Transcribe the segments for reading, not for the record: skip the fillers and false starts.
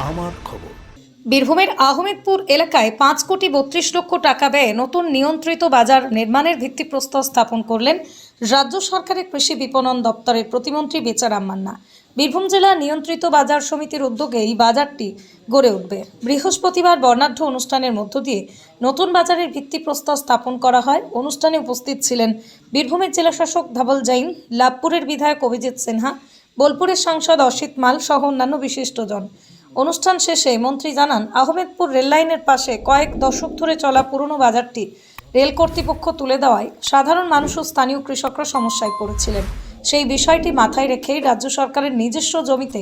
আমার খবর। বীরভূমের আহমেদপুর এলাকায় 5,32,00,000 টাকা ব্যয়ে নতুন নিয়ন্ত্রিত বাজার নির্মাণের ভিত্তিপ্রস্তর স্থাপন করলেন রাজ্য সরকারের কৃষি বিপণন দপ্তরের প্রতিমন্ত্রী বেচারাম মান্না। বীরভূম জেলা নিয়ন্ত্রিত বাজার সমিতির উদ্যোগে এই বাজারটি গড়ে উঠবে। বৃহস্পতিবার বর্ণাঢ্য অনুষ্ঠানের মধ্য দিয়ে নতুন বাজারের ভিত্তিপ্রস্তর স্থাপন করা হয়। অনুষ্ঠানে উপস্থিত ছিলেন বীরভূমের জেলাশাসক ধবল জাইন, লাভপুরের বিধায়ক অভিজিৎ সিনহা, বোলপুরের সাংসদ অসিত মাল সহ অন্যান্য বিশিষ্টজন। অনুষ্ঠান শেষে মন্ত্রী জানান, আহমেদপুর রেললাইনের পাশে কয়েক দশক ধরে চলা পুরনো বাজারটি রেল কর্তৃপক্ষ তুলে দেওয়ায় সাধারণ মানুষ ও স্থানীয় কৃষকরা সমস্যায় পড়েছিলেন। সেই বিষয়টি মাথায় রেখেই রাজ্য সরকারের নিজস্ব জমিতে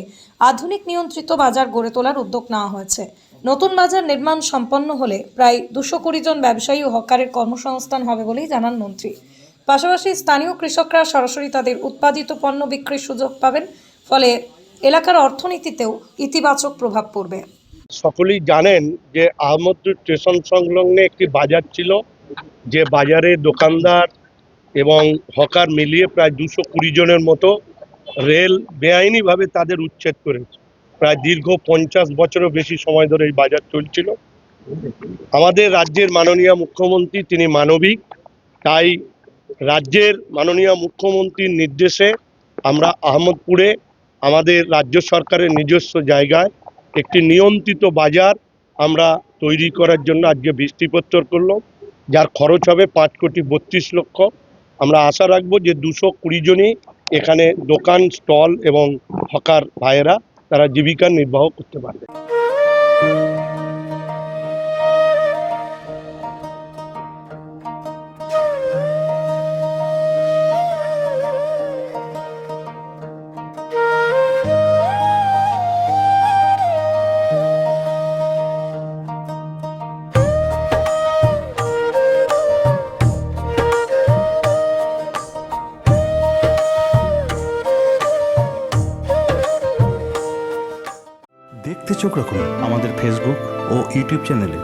আধুনিক নিয়ন্ত্রিত বাজার গড়ে তোলার উদ্যোগ নেওয়া হয়েছে। নতুন বাজার নির্মাণ সম্পন্ন হলে প্রায় 220 জন ব্যবসায়ী ও হকারের কর্মসংস্থান হবে বলেই জানান মন্ত্রী। পাশাপাশি স্থানীয় কৃষকরা সরাসরি তাদের উৎপাদিত পণ্য বিক্রির সুযোগ পাবেন, ফলে এলাকার অর্থনীতিতেও ইতিবাচক প্রভাব পড়বে। সকলেই জানেন যে আহমদপুর স্টেশন সংলগ্নে একটি বাজার ছিল, যে বাজারে দোকানদার এবং হকার মিলিয়ে প্রায় 220 জনের মতো রেল বেআইনিভাবে তাদের উচ্ছেদ করেছে। প্রায় দীর্ঘ 50 বছরও বেশি সময় ধরে এই বাজার চলছিল। আমাদের রাজ্যের মাননীয় মুখ্যমন্ত্রী তিনি মানবিক, তাই রাজ্যের মাননীয় মুখ্যমন্ত্রীর নির্দেশে আমরা আহমদপুরে আমাদের রাজ্য সরকারের নিজস্ব জায়গায় একটি নিয়ন্ত্রিত বাজার আমরা তৈরি করার জন্য আজকে বৃষ্টিপত্তর করলাম, যার খরচ হবে 5,32,00,000। আমরা আশা রাখবো যে 220 জনই এখানে দোকান, স্টল এবং হকার ভাইয়েরা তারা জীবিকা নির্বাহ করতে পারবে। দেখতে চোখ রাখুন আমাদের ফেসবুক ও ইউটিউব চ্যানেলে।